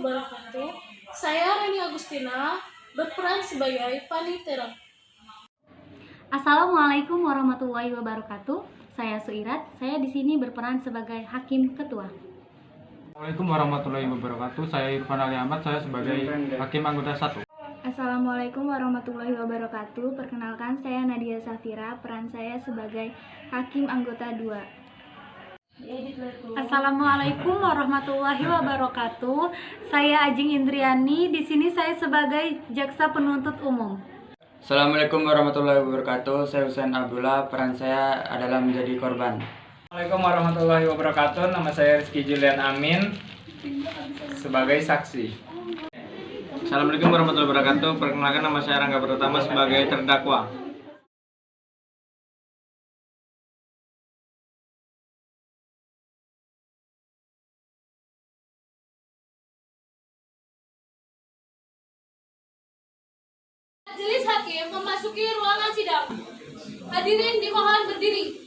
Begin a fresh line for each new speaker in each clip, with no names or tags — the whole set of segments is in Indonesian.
wabarakatuh. Saya Reni Agustina, berperan sebagai panitera.
Assalamualaikum warahmatullahi wabarakatuh. Saya Suirat. Saya di sini berperan sebagai hakim ketua.
Assalamualaikum warahmatullahi wabarakatuh. Saya Irfan Ali Ahmad. Saya sebagai hakim anggota 1.
Assalamualaikum warahmatullahi wabarakatuh. Perkenalkan, saya Nadia Safira. Peran saya sebagai hakim anggota 2.
Assalamualaikum warahmatullahi wabarakatuh. Saya Ajeng Indriani. Di sini saya sebagai jaksa penuntut umum.
Assalamualaikum warahmatullahi wabarakatuh. Saya Husain Abdullah. Peran saya adalah menjadi korban.
Assalamualaikum warahmatullahi wabarakatuh. Nama saya Rizky Julian Amin sebagai saksi.
Assalamualaikum warahmatullahi wabarakatuh. Perkenalkan, nama saya Rangga Pratama sebagai terdakwa.
Majelis hakim memasuki ruangan sidang. Hadirin dimohon berdiri.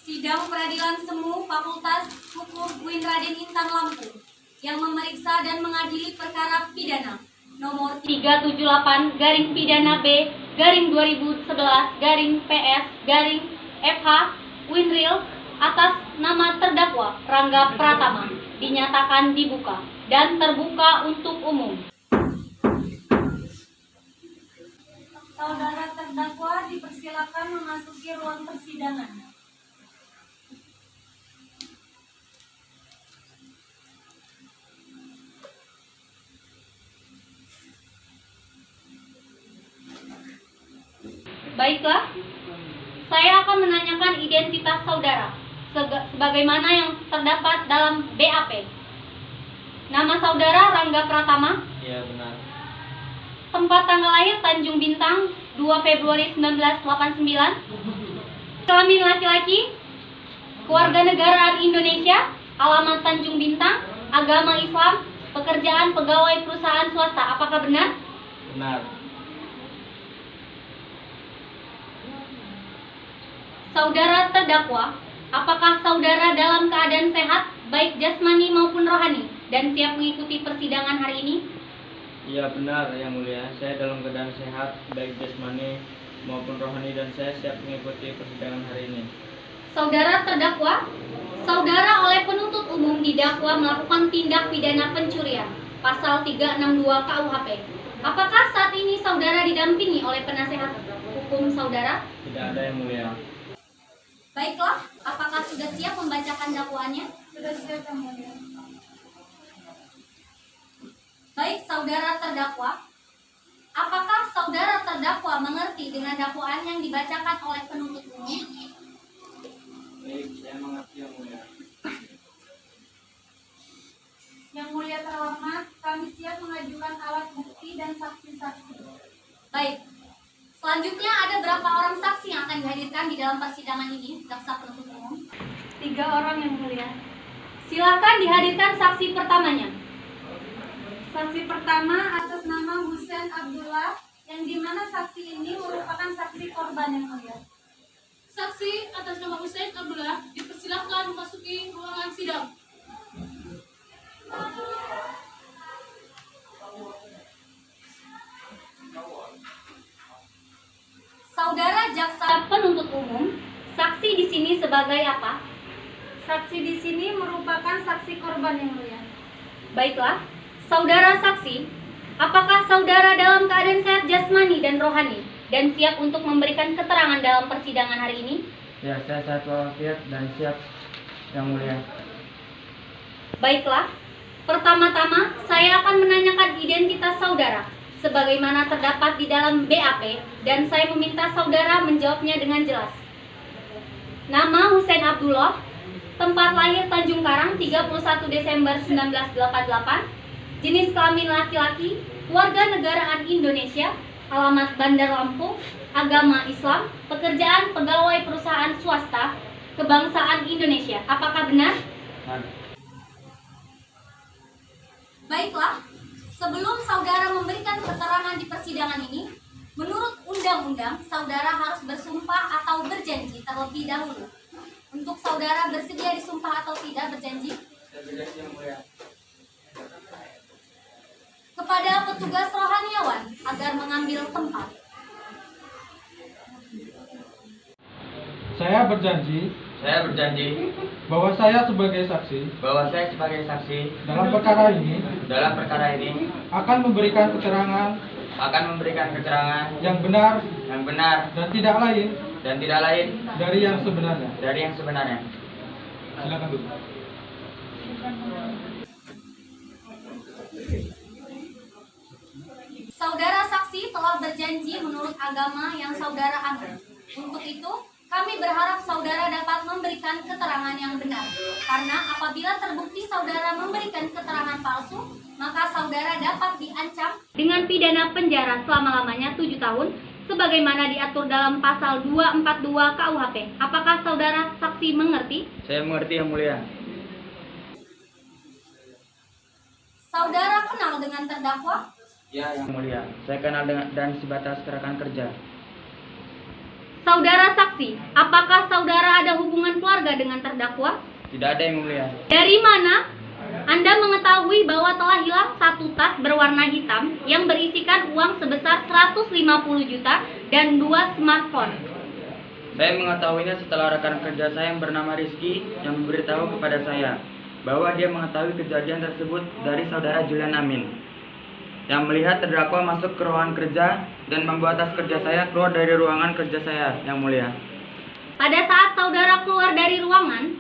Sidang Peradilan Semu Fakultas Hukum UIN Raden Intan Lampung yang memeriksa dan mengadili perkara pidana nomor 378 garing pidana B garing 2011 garing PS garing FH Winril atas nama terdakwa Rangga Pratama dinyatakan dibuka dan terbuka untuk umum. Saudara terdakwa dipersilakan memasuki ruang persidangan. Baiklah, saya akan menanyakan identitas saudara sebagaimana yang terdapat dalam BAP. Nama saudara Rangga Pratama?
Iya, benar.
Tempat tanggal lahir Tanjung Bintang 2 Februari 1989. Kelamin laki-laki, kewarganegaraan Indonesia, alamat Tanjung Bintang, agama Islam, pekerjaan pegawai perusahaan swasta. Apakah benar?
Benar.
Saudara terdakwa, apakah saudara dalam keadaan sehat, baik jasmani maupun rohani, dan siap mengikuti persidangan hari ini?
Iya, benar Yang Mulia. Saya dalam keadaan sehat, baik jasmani maupun rohani, dan saya siap mengikuti persidangan hari ini.
Saudara terdakwa, saudara oleh penuntut umum didakwa melakukan tindak pidana pencurian, pasal 362 KUHP. Apakah saat ini saudara didampingi oleh penasehat hukum saudara?
Tidak ada, Yang Mulia.
Baiklah, apakah sudah siap membacakan dakwaannya?
Sudah siap, Yang Mulia.
Baik, saudara terdakwa, apakah saudara terdakwa mengerti dengan dakwaan yang dibacakan oleh penuntut umum?
Baik, saya mengerti, Yang Mulia.
Yang Mulia terhormat, kami siap mengajukan alat bukti dan saksi-saksi.
Baik, selanjutnya ada berapa orang saksi yang akan dihadirkan di dalam persidangan ini, jaksa penuntut umum?
3 orang, Yang Mulia.
Silakan dihadirkan saksi pertamanya.
Saksi pertama atas nama Husain Abdullah, yang dimana saksi ini merupakan saksi korban, Yang Mulia.
Saksi atas nama Husain Abdullah dipersilakan memasuki ruangan sidang.
Saudara jaksa penuntut umum, saksi di sini sebagai apa?
Saksi di sini merupakan saksi korban, Yang Mulia.
Baiklah, saudara saksi, apakah saudara dalam keadaan sehat jasmani dan rohani dan siap untuk memberikan keterangan dalam persidangan hari ini?
Ya, saya sehat walafiat dan siap, Yang Mulia.
Baiklah, pertama-tama saya akan menanyakan identitas saudara. sebagaimana terdapat di dalam BAP, dan saya meminta saudara menjawabnya dengan jelas. Nama Husein Abdullah, tempat lahir Tanjung Karang 31 Desember 1988, jenis kelamin laki-laki, warga negaraan Indonesia, alamat Bandar Lampung, agama Islam, pekerjaan pegawai perusahaan swasta, kebangsaan Indonesia. Apakah benar? Baiklah, sebelum saudara memberikan keterangan di persidangan ini, menurut undang-undang, saudara harus bersumpah atau berjanji terlebih dahulu. Untuk saudara bersedia disumpah atau tidak berjanji? Kepada petugas rohaniawan agar mengambil tempat.
Saya berjanji
Saya berjanji
bahwa saya sebagai saksi dalam perkara ini akan memberikan keterangan yang benar dan tidak lain dari yang sebenarnya. Silakan dulu.
Saudara saksi telah berjanji menurut agama yang saudara anut. Untuk itu, kami berharap saudara dapat memberikan keterangan yang benar. Karena apabila terbukti saudara memberikan keterangan palsu, maka saudara dapat diancam dengan pidana penjara selama-lamanya 7 tahun, sebagaimana diatur dalam pasal 242 KUHP. Apakah saudara saksi mengerti?
Saya mengerti, Yang Mulia.
Saudara kenal dengan terdakwa?
Ya, Yang Mulia. Saya kenal dan sebatas rekan kerja.
Saudara saksi, apakah saudara ada hubungan keluarga dengan terdakwa?
Tidak ada, Yang Mulia.
Dari mana Anda mengetahui bahwa telah hilang satu tas berwarna hitam yang berisikan uang sebesar 150 juta dan 2 smartphone?
Saya mengetahuinya setelah rekan kerja saya yang bernama Rizky yang memberitahu kepada saya bahwa dia mengetahui kejadian tersebut dari saudara Julian Amin yang melihat terdakwa masuk ke ruangan kerja dan membawa tas kerja saya keluar dari ruangan kerja saya, Yang Mulia.
Pada saat saudara keluar dari ruangan,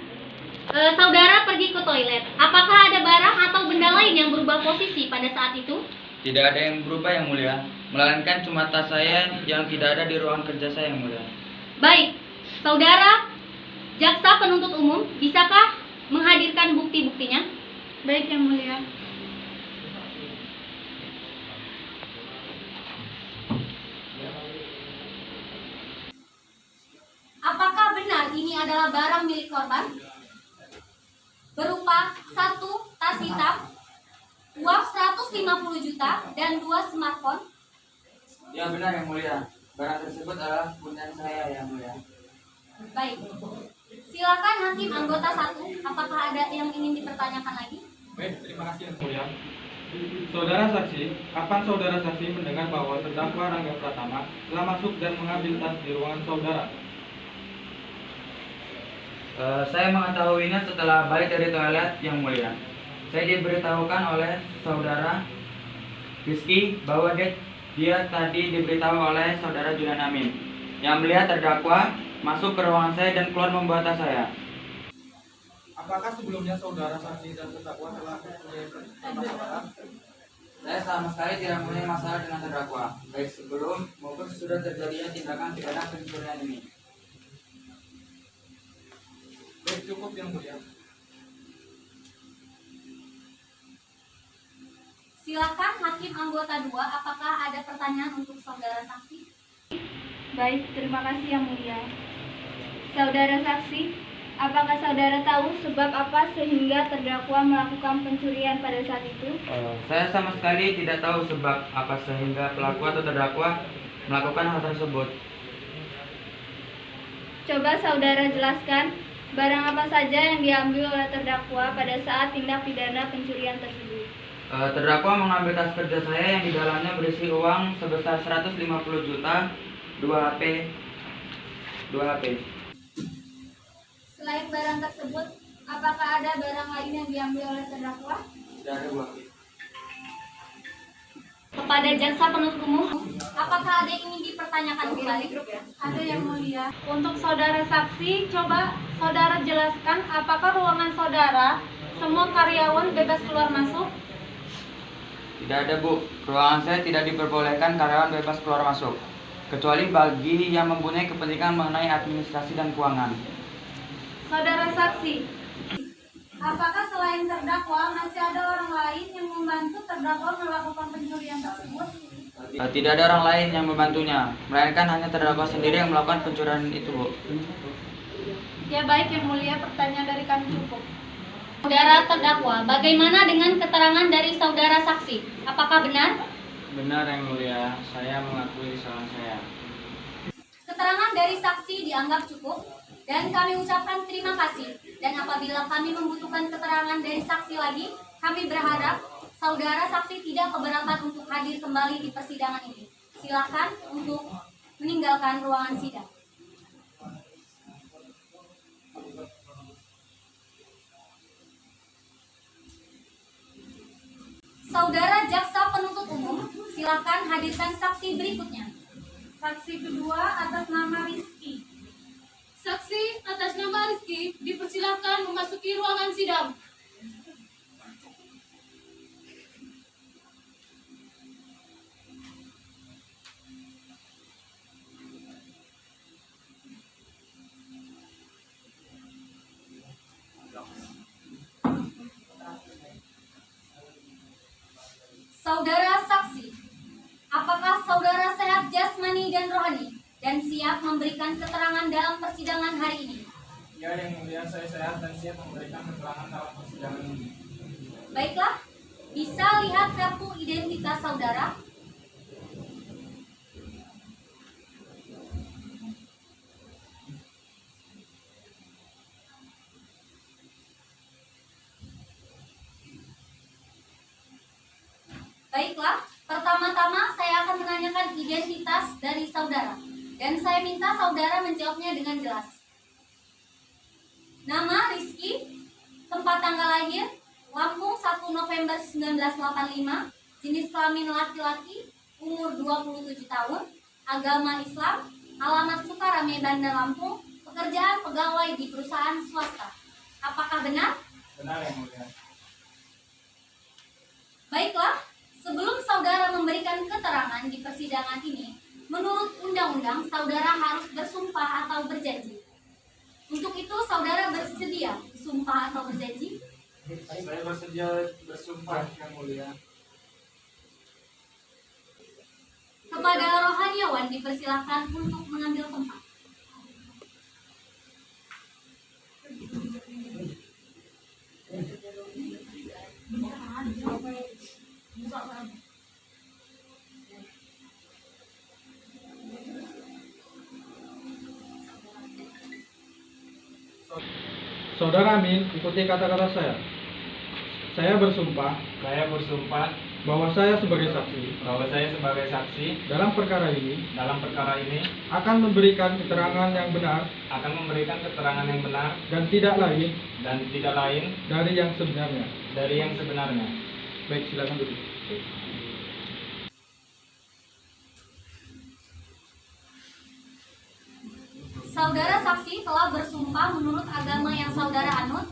saudara pergi ke toilet. Apakah ada barang atau benda lain yang berubah posisi pada saat itu?
Tidak ada yang berubah, Yang Mulia, melainkan cuma tas saya yang tidak ada di ruangan kerja saya, Yang Mulia.
Baik, saudara jaksa penuntut umum, bisakah menghadirkan bukti-buktinya?
Baik, Yang Mulia.
Apakah benar ini adalah barang milik korban? Berupa 1 tas hitam, uang 150 juta, dan 2 smartphone?
Ya, benar, Yang Mulia. Barang tersebut adalah punyaan saya, Yang Mulia.
Baik. Silakan hakim anggota 1. Apakah ada yang ingin dipertanyakan lagi?
Baik, terima kasih Yang Mulia. Saudara saksi, kapan saudara saksi mendengar bahwa terdakwa Rangga Pratama telah masuk dan mengambil tas di ruangan saudara?
Saya mengetahuinya setelah balik dari toilet, Yang Mulia. Saya diberitahukan oleh saudara Rizky bahwa dia tadi diberitahu oleh saudara Julian Amin yang melihat terdakwa masuk ke ruangan saya dan keluar membawa tas saya.
Apakah sebelumnya saudara saksi dan terdakwa telah mempunyai masalah?
Saya sama sekali tidak mempunyai masalah dengan terdakwa, baik sebelum maupun sesudah terjadinya tindakan pidana pencurian ini.
Baik, cukup Yang Mulia.
Silakan hakim anggota 2. Apakah ada pertanyaan untuk saudara saksi?
Baik, terima kasih Yang Mulia. Saudara saksi, apakah saudara tahu sebab apa sehingga terdakwa melakukan pencurian pada saat itu?
Saya sama sekali tidak tahu sebab apa sehingga pelaku atau terdakwa melakukan hal tersebut.
Coba saudara jelaskan barang apa saja yang diambil oleh terdakwa pada saat tindak pidana pencurian tersebut.
Terdakwa mengambil tas kerja saya yang di dalamnya berisi uang sebesar 150 juta, 2 HP.
Selain barang tersebut, apakah ada barang lain yang diambil oleh terdakwa?
Tidak ada 2 HP.
Kepada jaksa penuntut umum, apakah ada yang ingin dipertanyakan kembali?
Ada, Yang Mulia. Untuk saudara saksi, coba saudara jelaskan apakah ruangan saudara semua karyawan bebas keluar masuk?
Tidak ada, Bu. Ruangan saya tidak diperbolehkan karyawan bebas keluar masuk, kecuali bagi yang mempunyai kepentingan mengenai administrasi dan keuangan.
Saudara saksi, apakah selain terdakwa masih ada orang lain yang membantu terdakwa melakukan pencurian tersebut?
Tidak ada orang lain yang membantunya, melainkan hanya terdakwa sendiri yang melakukan pencurian itu, Bu.
Ya baik yang mulia, pertanyaan dari kami cukup.
Saudara terdakwa, bagaimana dengan keterangan dari saudara saksi? Apakah benar?
Benar yang mulia, saya mengakui kesalahan saya.
Keterangan dari saksi dianggap cukup dan kami ucapkan terima kasih. Dan apabila kami membutuhkan keterangan dari saksi lagi, kami berharap saudara saksi tidak keberatan untuk hadir kembali di persidangan ini. Silakan untuk meninggalkan ruangan sidang. Saudara jaksa penuntut umum, silakan hadirkan saksi berikutnya. Saksi kedua atas nama Rizky.
Saksi atas nama Rizky dipersilahkan memasuki ruangan sidang.
Saudara saksi, apakah saudara sehat jasmani dan rohani dan siap memberikan keterangan dalam persidangan hari ini?
Ya yang mulia, saya sehat dan siap memberikan keterangan dalam persidangan ini.
Baiklah, bisa lihat kartu identitas saudara. Baiklah, pertama-tama saya akan menanyakan identitas dari saudara. Dan saya minta saudara menjawabnya dengan jelas. Nama Rizky, tempat tanggal lahir, Lampung 1 November 1985, jenis kelamin laki-laki, umur 27 tahun, agama Islam, alamat Sukarame, Bandar Lampung, pekerjaan pegawai di perusahaan swasta. Apakah benar?
Benar yang mulia.
Baiklah, sebelum saudara memberikan keterangan di persidangan ini, menurut undang-undang saudara harus bersumpah atau berjanji. Untuk itu saudara bersedia bersumpah atau berjanji?
Saya bersedia bersumpah yang mulia.
Kepada rohaniawan dipersilahkan untuk mengambil tempat.
Saudara Amin, ikuti kata-kata saya. Saya bersumpah
Saya bersumpah
bahwa saya sebagai saksi
bahwa saya sebagai saksi
dalam perkara ini
dalam perkara ini
akan memberikan keterangan yang benar
akan memberikan keterangan yang benar
dan tidak lain
dan tidak lain
dari yang sebenarnya.
dari yang sebenarnya.
Baik, silakan duduk.
Saudara saksi telah bersumpah menurut agama yang saudara anut.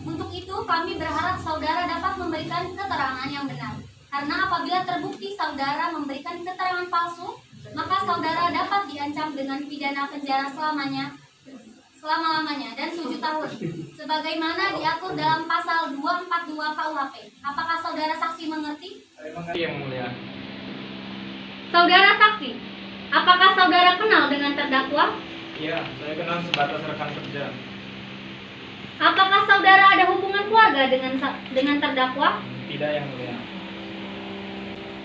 Untuk itu kami berharap saudara dapat memberikan keterangan yang benar. Karena apabila terbukti saudara memberikan keterangan palsu, maka saudara dapat diancam dengan pidana penjara selama-lamanya dan 7 tahun. Sebagaimana diatur dalam pasal 242 KUHP. Apakah saudara saksi mengerti?
Saya mengerti yang mulia.
Saudara saksi, apakah saudara kenal dengan terdakwa?
Iya, saya kenal sebatas rekan kerja.
Apakah saudara ada hubungan keluarga dengan terdakwa?
Tidak yang mulia.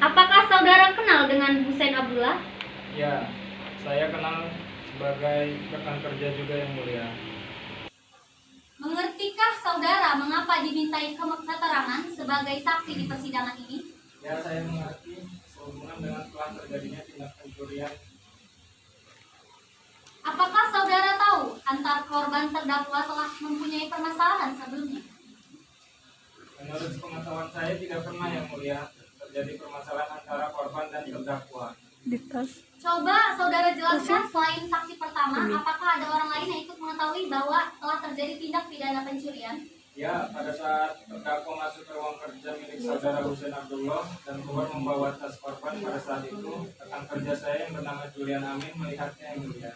Apakah saudara kenal dengan Husein Abdullah?
Ya, saya kenal sebagai rekan kerja juga yang mulia.
Mengertikah saudara mengapa dimintai keterangan sebagai saksi di persidangan ini?
Ya, saya mengerti sehubungan dengan telah terjadinya tindak pencurian.
Apakah saudara tahu antar korban terdakwa telah mempunyai permasalahan sebelumnya?
Menurut pengetahuan saya tidak pernah yang mulia terjadi permasalahan antara korban dan terdakwa.
Coba saudara jelaskan selain saksi pertama, apakah ada orang lain yang ikut mengetahui bahwa telah terjadi tindak pidana pencurian?
Ya, pada saat terdakwa masuk ke ruang kerja milik saudara Husein Abdullah dan keluar membawa tas korban, pada saat itu rekan kerja saya yang bernama Julian Amin melihatnya yang mulia.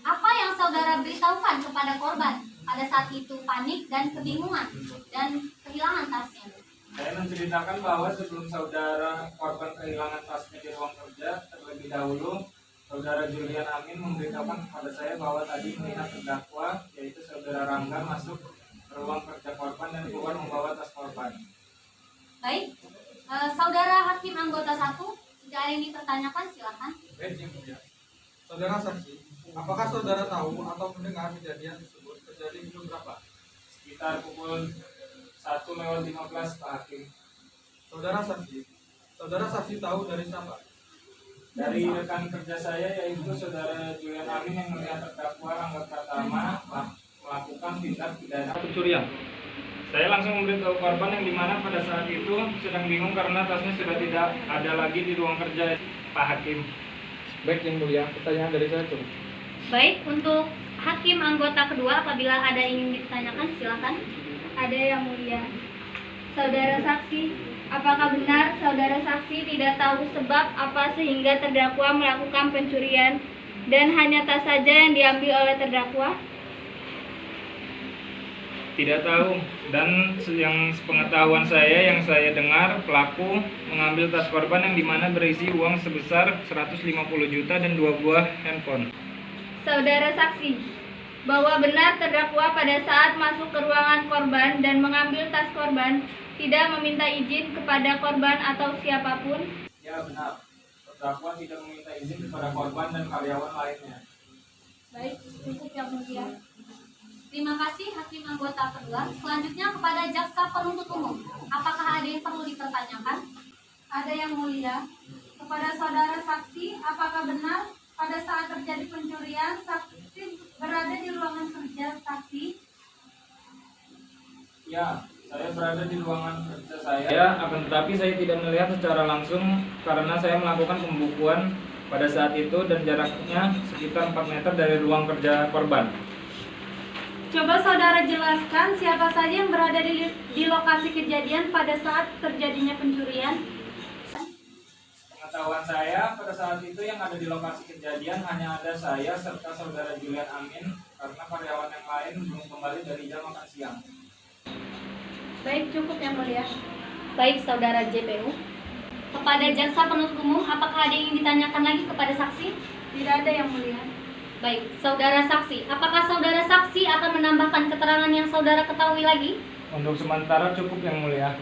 Apa yang saudara beritahukan kepada korban pada saat itu? Panik dan kebingungan dan kehilangan tasnya.
Saya menceritakan bahwa sebelum saudara korban kehilangan tasnya di ruang kerja, terlebih dahulu saudara Julian Amin memberitahukan kepada saya bahwa tadi melihat terdakwa, yaitu saudara Rangga, masuk ke ruang kerja korban dan keluar membawa tas korban.
Baik, saudara hakim anggota 1, jika ada yang dipertanyakan silakan.
Baik, Yang Mulia. Saudara saksi, apakah saudara tahu atau mendengar kejadian tersebut terjadi jam berapa?
Sekitar pukul 1:15 Pak Hakim.
Saudara saksi tahu dari siapa?
Dari rekan kerja saya, yaitu saudara Julian Amin yang melihat terdakwa Rangga Pratama melakukan tindak pidana pencurian. Saya langsung memberitahu korban yang dimana pada saat itu sedang bingung karena tasnya sudah tidak ada lagi di ruang kerja Pak Hakim.
Baik, Yang Mulia. Pertanyaan dari saya cukup.
Baik, untuk hakim anggota kedua apabila ada yang ingin ditanyakan silakan.
Ada yang mulia. Saudara saksi, apakah benar saudara saksi tidak tahu sebab apa sehingga terdakwa melakukan pencurian dan hanya tas saja yang diambil oleh terdakwa?
Tidak tahu, dan yang sepengetahuan saya yang saya dengar, pelaku mengambil tas korban yang dimana berisi uang sebesar 150 juta dan 2 buah handphone.
Saudara saksi, bahwa benar terdakwa pada saat masuk ke ruangan korban dan mengambil tas korban tidak meminta izin kepada korban atau siapapun?
Ya benar, terdakwa tidak meminta izin kepada korban dan karyawan lainnya.
Baik, cukup yang mulia.
Terima kasih hakim anggota kedua. Selanjutnya kepada jaksa penuntut umum. Apakah ada yang perlu dipertanyakan?
Ada yang mulia. Kepada saudara saksi, apakah benar pada saat terjadi pencurian saksi berada di ruangan kerja saksi?
Ya, saya berada di ruangan kerja saya. Ya, akan tetapi saya tidak melihat secara langsung karena saya melakukan pembukuan pada saat itu dan jaraknya sekitar 4 meter dari ruang kerja korban.
Coba saudara jelaskan siapa saja yang berada di lokasi kejadian pada saat terjadinya pencurian.
Pengetahuan saya pada saat itu yang ada di lokasi kejadian hanya ada saya serta saudara Julian Amin karena karyawan yang lain belum kembali dari jam makan siang.
Baik, cukup yang mulia.
Baik, saudara JPU. Kepada jaksa penuntut umum, apakah ada yang ingin ditanyakan lagi kepada saksi?
Tidak ada yang mulia.
Baik, saudara saksi. Apakah saudara saksi akan menambahkan keterangan yang saudara ketahui lagi?
Untuk sementara cukup yang mulia.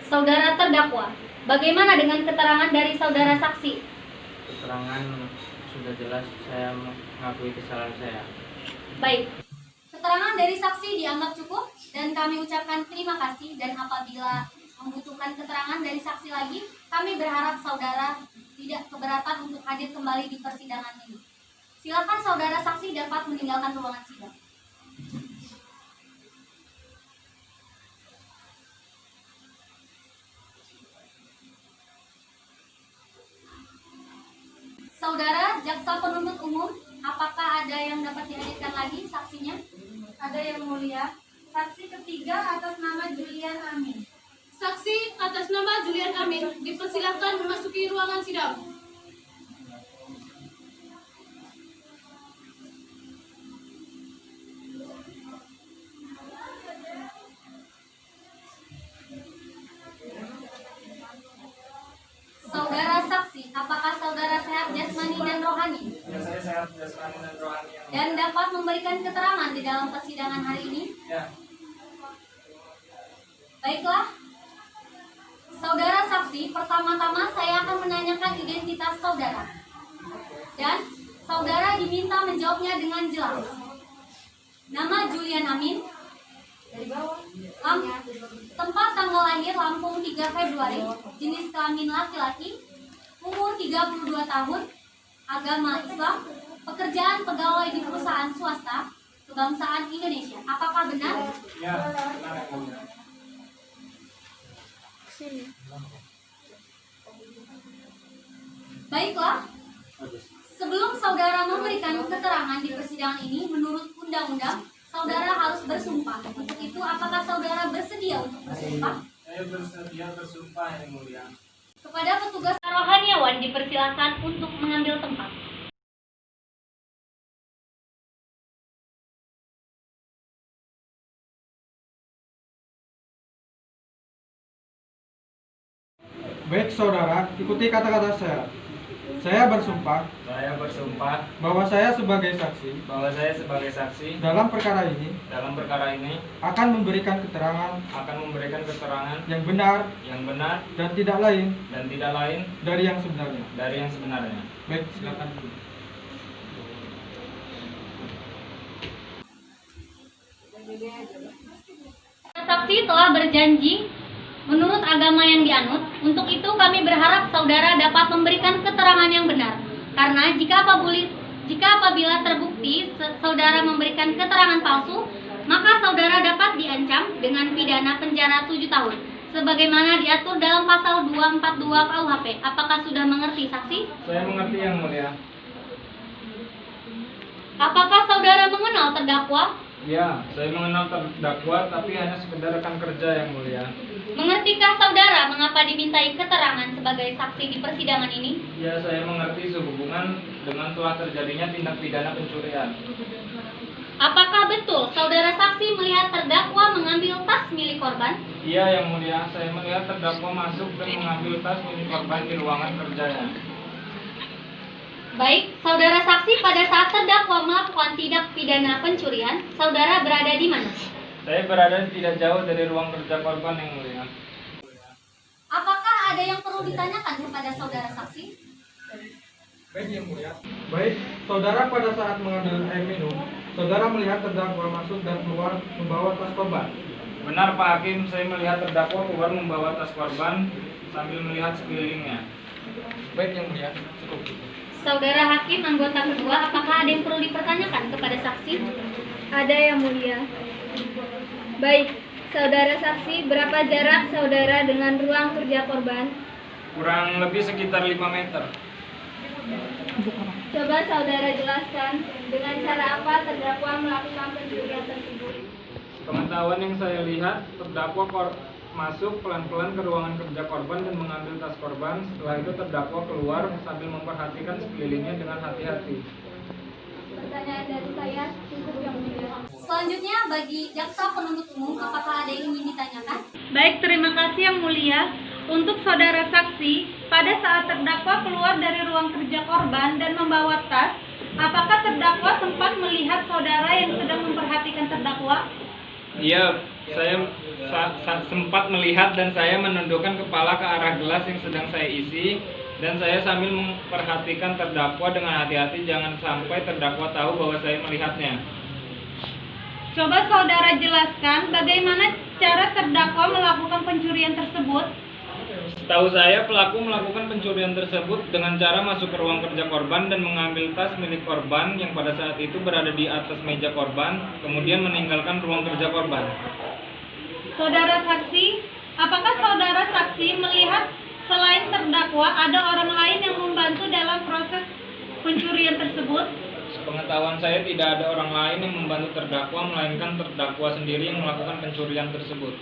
Saudara terdakwa, bagaimana dengan keterangan dari saudara saksi?
Keterangan sudah jelas, saya mengakui kesalahan saya.
Baik, keterangan dari saksi dianggap cukup dan kami ucapkan terima kasih, dan apabila membutuhkan keterangan dari saksi lagi, kami berharap saudara tidak keberatan untuk hadir kembali di persidangan ini. Silakan saudara saksi dapat meninggalkan ruangan sidang. Saudara jaksa penuntut umum, apakah ada yang dapat dihadirkan lagi saksinya?
Ada yang mulia. Saksi ketiga atas nama Julian Amin.
Saksi atas nama Julian Amin dipersilakan memasuki ruangan sidang.
Saudara saksi, apakah saudara sehat jasmani dan rohani
Ya, saya sehat jasmani dan rohani yang
dan dapat memberikan keterangan di dalam persidangan hari ini?
ya.
Baiklah, saudara saksi, pertama-tama saya akan menanyakan identitas saudara. Dan saudara diminta menjawabnya dengan jelas. Nama Julian Amin. Tempat tanggal lahir Lampung 3 Februari. Jenis kelamin laki-laki. Umur 32 tahun. Agama Islam. Pekerjaan pegawai di perusahaan swasta. Kebangsaan Indonesia. Apakah benar?
Ya, benar yang mulia.
Baiklah, sebelum saudara memberikan keterangan di persidangan ini, menurut undang-undang, saudara harus bersumpah. Untuk itu, apakah saudara bersedia untuk bersumpah?
Saya bersedia bersumpah yang mulia.
Kepada petugas rohaniawan dipersilakan untuk mengambil tempat.
Baik saudara, ikuti kata-kata saya. Saya bersumpah
Saya bersumpah
bahwa saya sebagai saksi
bahwa saya sebagai saksi
dalam perkara ini
dalam perkara ini
akan memberikan keterangan
yang benar
dan tidak lain
dari yang sebenarnya.
Baik, silakan.
Saksi telah berjanji menurut agama yang dianut. Untuk itu kami berharap saudara dapat memberikan keterangan yang benar. Karena jika apabila terbukti saudara memberikan keterangan palsu, maka saudara dapat diancam dengan pidana penjara 7 tahun. Sebagaimana diatur dalam pasal 242 KUHP. Apakah sudah mengerti saksi?
Saya mengerti yang mulia.
Apakah saudara mengenal terdakwa?
Ya, saya mengenal terdakwa tapi hanya sekedar rekan kerja yang mulia.
Mengertikah saudara mengapa dimintai keterangan sebagai saksi di persidangan ini?
Ya, saya mengerti sehubungan dengan telah terjadinya tindak pidana pencurian.
Apakah betul saudara saksi melihat terdakwa mengambil tas milik korban?
Iya yang mulia, saya melihat terdakwa masuk dan mengambil tas milik korban di ruangan kerjanya.
Baik, saudara saksi pada saat terdakwa melakukan tindak pidana pencurian, saudara berada di mana?
Saya berada tidak jauh dari ruang kerja korban yang mulia.
Apakah ada yang perlu ditanyakan kepada saudara saksi?
Baik yang mulia. Baik, saudara pada saat mengambil air minum, saudara melihat terdakwa masuk dan keluar membawa tas korban.
Benar Pak Hakim, saya melihat terdakwa keluar membawa tas korban sambil melihat sekelilingnya.
Baik yang mulia, cukup.
Saudara hakim anggota kedua, apakah ada yang perlu dipertanyakan kepada saksi?
Ada yang mulia. Baik, saudara saksi, berapa jarak saudara dengan ruang kerja korban?
Kurang lebih sekitar 5 meter.
Coba saudara jelaskan dengan cara apa terdakwa melakukan pencurian tersebut.
Pengetahuan yang saya lihat, terdakwa masuk pelan-pelan ke ruangan kerja korban dan mengambil tas korban. Setelah itu terdakwa keluar sambil memperhatikan sekelilingnya dengan hati-hati.
Pertanyaan dari saya cukup yang mulia.
Selanjutnya bagi jaksa penuntut umum, apakah ada yang ingin ditanyakan?
Baik, terima kasih yang mulia. Untuk saudara saksi, pada saat terdakwa keluar dari ruang kerja korban dan membawa tas, apakah terdakwa sempat melihat saudara yang sedang memperhatikan terdakwa?
Iya, saya sempat melihat dan saya menundukkan kepala ke arah gelas yang sedang saya isi dan saya sambil memperhatikan terdakwa dengan hati-hati jangan sampai terdakwa tahu bahwa saya melihatnya.
Coba saudara jelaskan bagaimana cara terdakwa melakukan pencurian tersebut.
Setahu saya pelaku melakukan pencurian tersebut dengan cara masuk ke ruang kerja korban dan mengambil tas milik korban yang pada saat itu berada di atas meja korban, kemudian meninggalkan ruang kerja korban.
Saudara saksi, apakah saudara saksi melihat selain terdakwa ada orang lain yang membantu dalam proses pencurian tersebut?
Sepengetahuan saya tidak ada orang lain yang membantu terdakwa, melainkan terdakwa sendiri yang melakukan pencurian tersebut.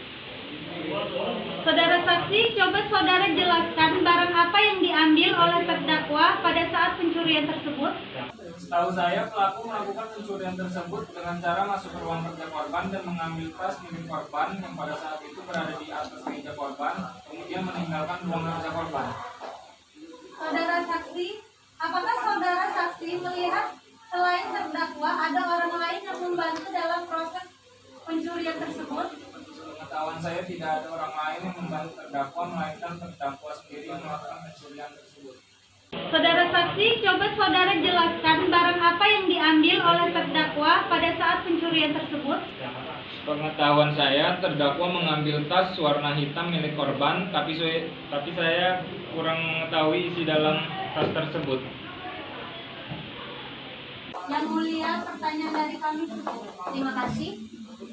Saudara saksi, coba saudara jelaskan barang apa yang diambil oleh terdakwa pada saat pencurian tersebut.
Setahu saya pelaku melakukan pencurian tersebut dengan cara masuk ke ruang kerja korban dan mengambil tas milik korban yang pada saat itu berada di atas meja korban, kemudian meninggalkan ruang kerja korban.
Saudara saksi, apakah saudara saksi melihat selain terdakwa ada orang lain yang membantu dalam proses pencurian tersebut?
Pengetahuan saya tidak ada orang lain yang membantu terdakwa, melainkan terdakwa sendiri yang melakukan pencurian tersebut.
Saudara saksi, coba saudara jelaskan barang apa yang diambil oleh terdakwa pada saat pencurian tersebut.
Pengetahuan saya, terdakwa mengambil tas warna hitam milik korban, tapi saya kurang mengetahui isi dalam tas tersebut.
Yang mulia, pertanyaan dari kami cukup. Terima kasih.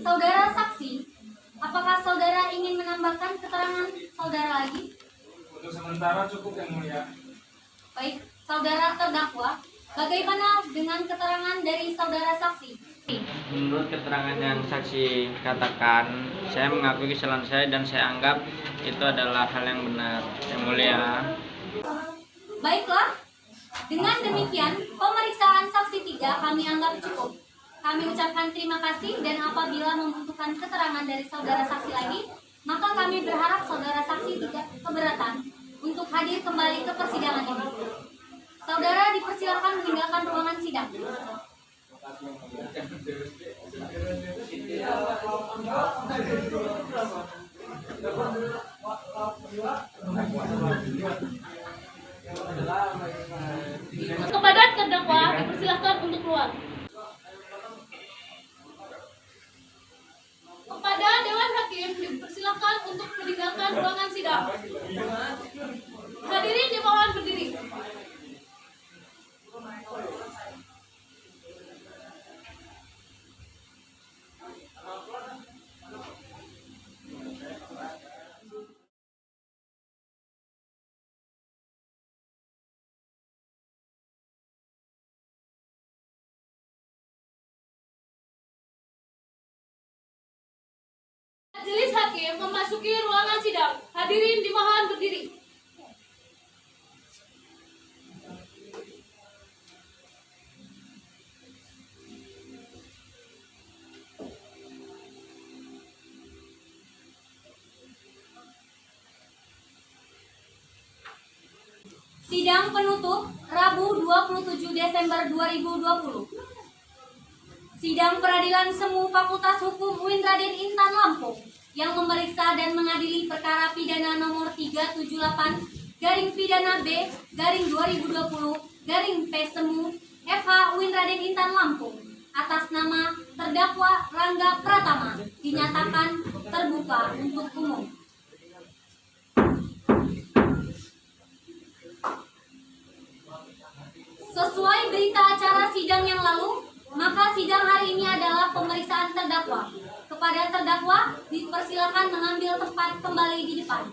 Saudara saksi, apakah saudara ingin menambahkan keterangan saudara lagi?
Untuk sementara cukup yang mulia.
Baik, saudara terdakwa, Bagaimana dengan keterangan dari saudara saksi?
Menurut keterangan yang saksi katakan, saya mengakui kesalahan saya dan saya anggap itu adalah hal yang benar. Yang mulia.
Baiklah, dengan demikian pemeriksaan saksi 3 kami anggap cukup. Kami ucapkan terima kasih dan apabila membutuhkan keterangan dari saudara saksi lagi, maka kami berharap saudara saksi tidak keberatan untuk hadir kembali ke persidangan ini. Saudara dipersilakan meninggalkan ruangan sidang.
Kepada terdakwa dipersilahkan untuk keluar. Kepada Dewan Hakim dipersilahkan untuk meninggalkan ruangan sidang. Hadirin dimohon berdiri. Majelis Hakim memasuki ruangan sidang. Hadirin dimohon berdiri.
Sidang penutup Rabu 27 Desember 2020. Sidang Peradilan Semu Fakultas Hukum UIN Raden Intan Lampung yang memeriksa dan mengadili perkara pidana nomor 378-B/2020-P Semu FH UIN Raden Intan Lampung atas nama terdakwa Rangga Pratama dinyatakan terbuka untuk umum. Sesuai berita acara sidang yang lalu, maka sidang hari ini adalah pemeriksaan terdakwa. Kepada terdakwa, dipersilakan mengambil tempat kembali di depan.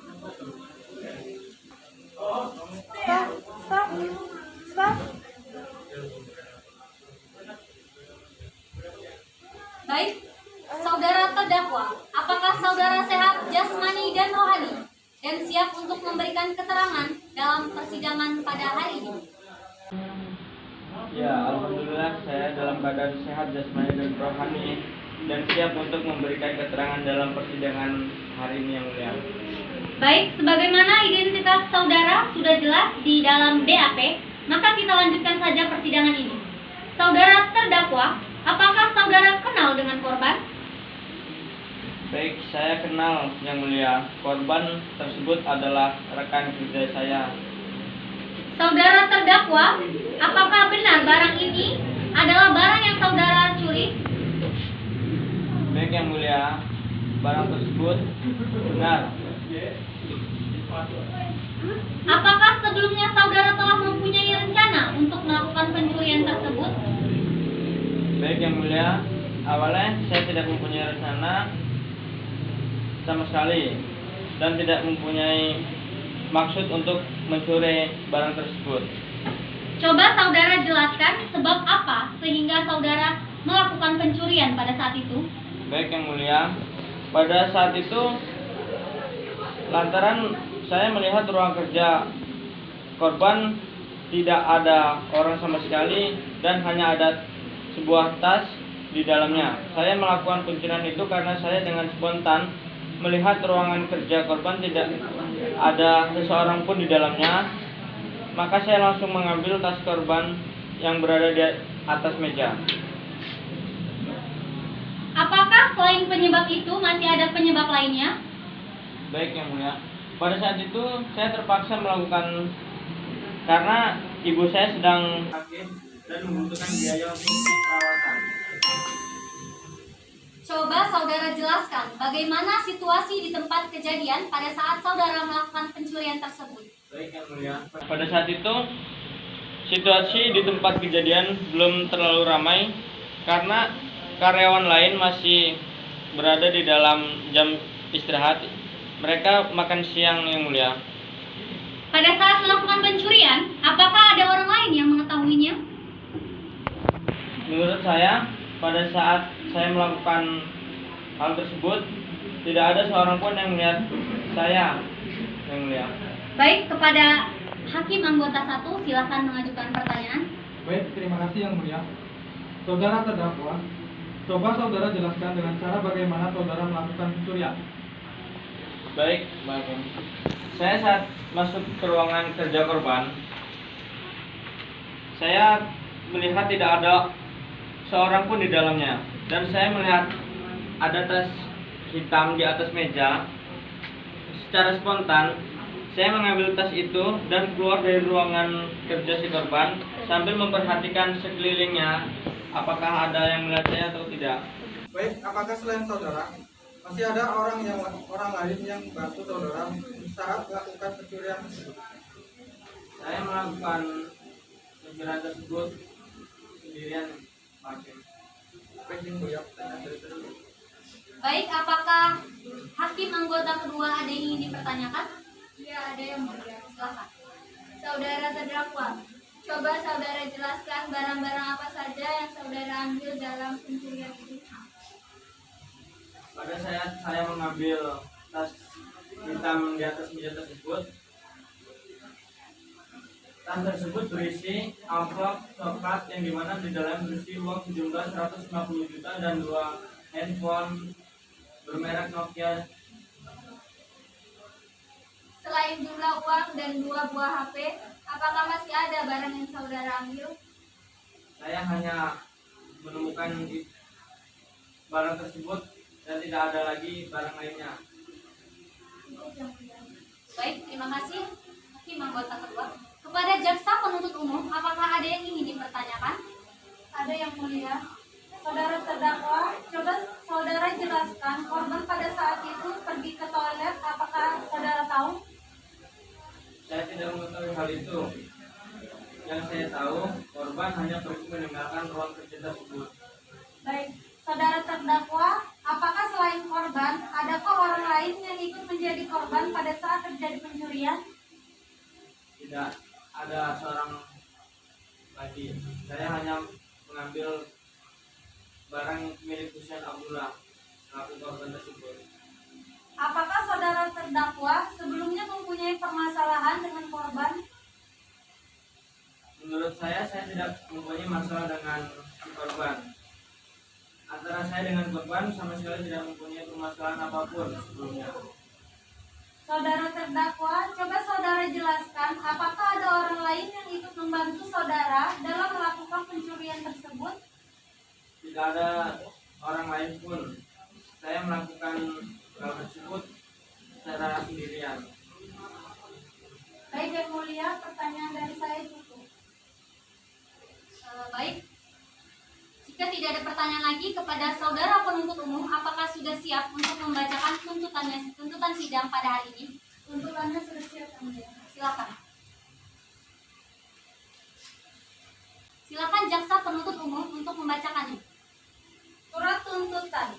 Baik, saudara terdakwa, apakah saudara sehat jasmani dan rohani dan siap untuk memberikan keterangan dalam persidangan pada hari ini?
Ya, alhamdulillah saya dalam keadaan sehat jasmani dan rohani dan siap untuk memberikan keterangan dalam persidangan hari ini yang mulia.
Baik, sebagaimana identitas saudara sudah jelas di dalam BAP, maka kita lanjutkan saja persidangan ini. Saudara terdakwa, apakah saudara kenal dengan korban?
Baik, saya kenal yang mulia. Korban tersebut adalah rekan kerja saya.
Saudara terdakwa, apakah benar barang ini adalah barang yang saudara curi?
Baik yang mulia, barang tersebut benar.
Apakah sebelumnya saudara telah mempunyai rencana untuk melakukan pencurian tersebut?
Baik yang mulia, awalnya saya tidak mempunyai rencana sama sekali dan tidak mempunyai maksud untuk mencuri barang tersebut.
Coba saudara jelaskan sebab apa sehingga saudara melakukan pencurian pada saat itu?
Baik yang mulia, pada saat itu lantaran saya melihat ruang kerja korban tidak ada orang sama sekali dan hanya ada sebuah tas di dalamnya. Saya melakukan pencurian itu karena saya dengan spontan melihat ruangan kerja korban tidak ada seseorang pun di dalamnya, maka saya langsung mengambil tas korban yang berada di atas meja.
Apakah selain penyebab itu masih ada penyebab lainnya?
Baik yang mulia, pada saat itu saya terpaksa melakukan karena ibu saya sedang sakit dan membutuhkan biaya untuk perawatan.
Coba saudara jelaskan bagaimana situasi di tempat kejadian pada saat saudara melakukan pencurian tersebut.
Baik yang mulia, pada saat itu situasi di tempat kejadian belum terlalu ramai karena karyawan lain masih berada di dalam jam istirahat. Mereka makan siang yang mulia.
Pada saat melakukan pencurian, apakah ada orang lain yang mengetahuinya?
saya, pada saat saya melakukan hal tersebut, tidak ada seorang pun yang melihat saya, yang mulia.
Baik, kepada Hakim anggota 1, silakan mengajukan pertanyaan.
Baik, terima kasih yang mulia. Saudara terdakwa, coba saudara jelaskan dengan cara bagaimana saudara melakukan pencurian.
Baik, Hakim. Saya saat masuk ke ruangan kerja korban, saya melihat tidak ada seorang pun di dalamnya, dan saya melihat ada tas hitam di atas meja. Secara spontan, saya mengambil tas itu dan keluar dari ruangan kerja si korban sambil memperhatikan sekelilingnya apakah ada yang melihat saya atau tidak.
Baik, apakah selain saudara masih ada orang lain yang bantu saudara saat melakukan pencurian tersebut?
Saya melakukan pencurian tersebut sendirian, Hakim.
Baik, yang mulia, pertanyaan dari saudara.
Baik, apakah Hakim anggota kedua ada yang ingin dipertanyakan?
Ya, ada yang mulia.
Silakan.
Saudara terdakwa, coba saudara jelaskan barang-barang apa saja yang saudara ambil dalam pencurian ini.
Pada saat saya mengambil tas hitam di atas meja tersebut, tas tersebut berisi amplop coklat yang dimana di dalam berisi uang sejumlah 150 juta dan 2 handphone bermerek Nokia.
Selain jumlah uang dan 2 buah HP, apakah masih ada barang yang saudara ambil?
Saya hanya menemukan barang tersebut dan tidak ada lagi barang lainnya.
Baik, terima kasih Hakim anggota kedua. Kepada jaksa penuntut umum, apakah ada yang ingin dipertanyakan?
Ada yang mulia. Saudara terdakwa, coba saudara jelaskan korban pada saat itu pergi ke toilet, apakah saudara tahu?
Saya tidak mengetahui hal itu. Yang saya tahu, korban hanya pergi meninggalkan ruang kerja tersebut.
Baik, saudara terdakwa, apakah selain korban, adakah orang lain yang ikut menjadi korban pada saat terjadi pencurian?
Tidak ada seorang lagi. Saya hanya mengambil barang milik Hussein Abdullah, pelaku korban tersebut.
Apakah saudara terdakwa sebelumnya mempunyai permasalahan dengan korban?
Menurut saya tidak mempunyai masalah dengan korban. Antara saya dengan korban sama sekali tidak mempunyai permasalahan apapun sebelumnya.
Saudara terdakwa, coba saudara jelaskan apakah ada orang lain yang ikut membantu saudara dalam melakukan pencurian tersebut?
Tidak ada orang lain pun. Saya melakukan hal tersebut secara sendirian.
Baik yang mulia, pertanyaan dari saya cukup.
Baik, jika tidak ada pertanyaan lagi kepada saudara penuntut umum, apakah sudah siap untuk membacakan tuntutan sidang pada hari ini?
Tuntutannya sudah siap yang mulia.
Silakan. Silakan jaksa penuntut umum untuk membacakannya.
Surat tuntutan.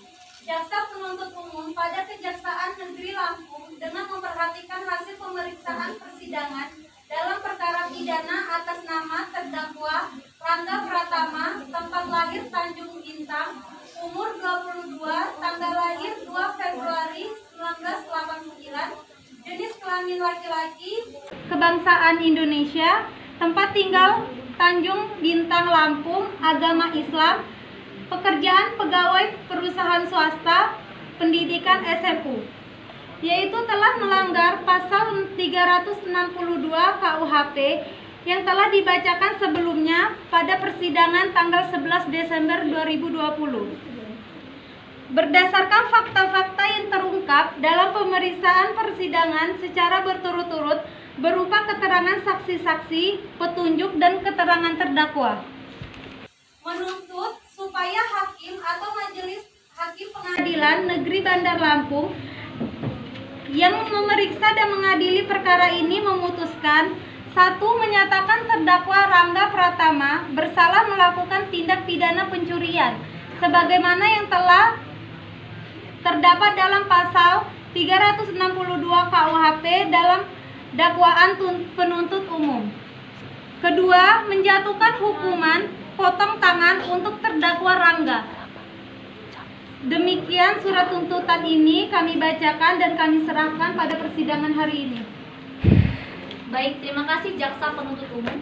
Jaksa penuntut umum pada Kejaksaan Negeri Lampung dengan memperhatikan hasil pemeriksaan persidangan dalam perkara pidana atas nama terdakwa Rangga Pratama, tempat lahir Tanjung Bintang, umur 22, tanggal lahir 2 Februari 1989, jenis kelamin laki-laki, kebangsaan Indonesia, tempat tinggal Tanjung Bintang, Lampung, agama Islam, pekerjaan pegawai perusahaan swasta, pendidikan SMU, yaitu telah melanggar pasal 362 KUHP yang telah dibacakan sebelumnya pada persidangan tanggal 11 Desember 2020. Berdasarkan fakta-fakta yang terungkap dalam pemeriksaan persidangan secara berturut-turut berupa keterangan saksi-saksi, petunjuk, dan keterangan terdakwa, menuntut supaya hakim atau majelis hakim pengadilan negeri Bandar Lampung yang memeriksa dan mengadili perkara ini memutuskan: 1. Menyatakan terdakwa Rangga Pratama bersalah melakukan tindak pidana pencurian sebagaimana yang telah terdapat dalam pasal 362 KUHP dalam dakwaan penuntut umum. 2. Menjatuhkan hukuman potong tangan untuk terdakwa Rangga. Demikian surat tuntutan ini kami bacakan dan kami serahkan pada persidangan hari ini.
Baik, terima kasih Jaksa Penuntut Umum.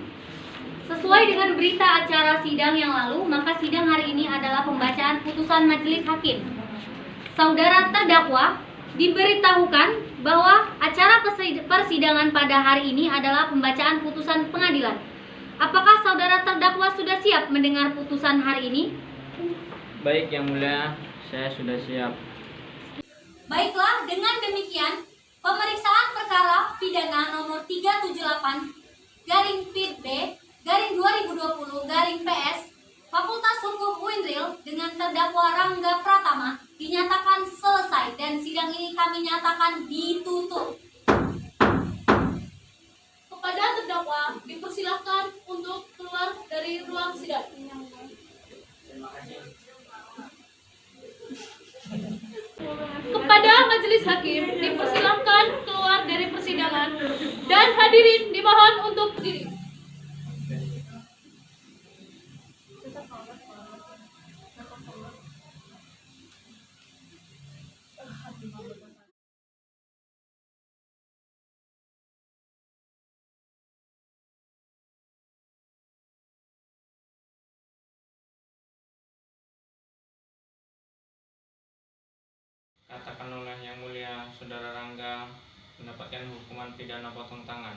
Sesuai dengan berita acara sidang yang lalu, maka sidang hari ini adalah pembacaan putusan majelis hakim. Saudara terdakwa diberitahukan bahwa acara persidangan pada hari ini adalah pembacaan putusan pengadilan. Apakah saudara terdakwa sudah siap mendengar putusan hari ini?
Baik, Yang Mulia, saya sudah siap.
Baiklah, dengan demikian, pemeriksaan perkara pidana nomor 378-PID-B-2020-PS Fakultas Hukum UINRIL dengan terdakwa Rangga Pratama dinyatakan selesai dan sidang ini kami nyatakan ditutup.
Kepada terdakwa dipersilahkan untuk keluar dari ruang sidang. Kepada majelis hakim dipersilahkan keluar dari persidangan dan hadirin dimohon untuk berdiri.
Katakan oleh Yang Mulia Saudara Rangga mendapatkan hukuman pidana potong tangan.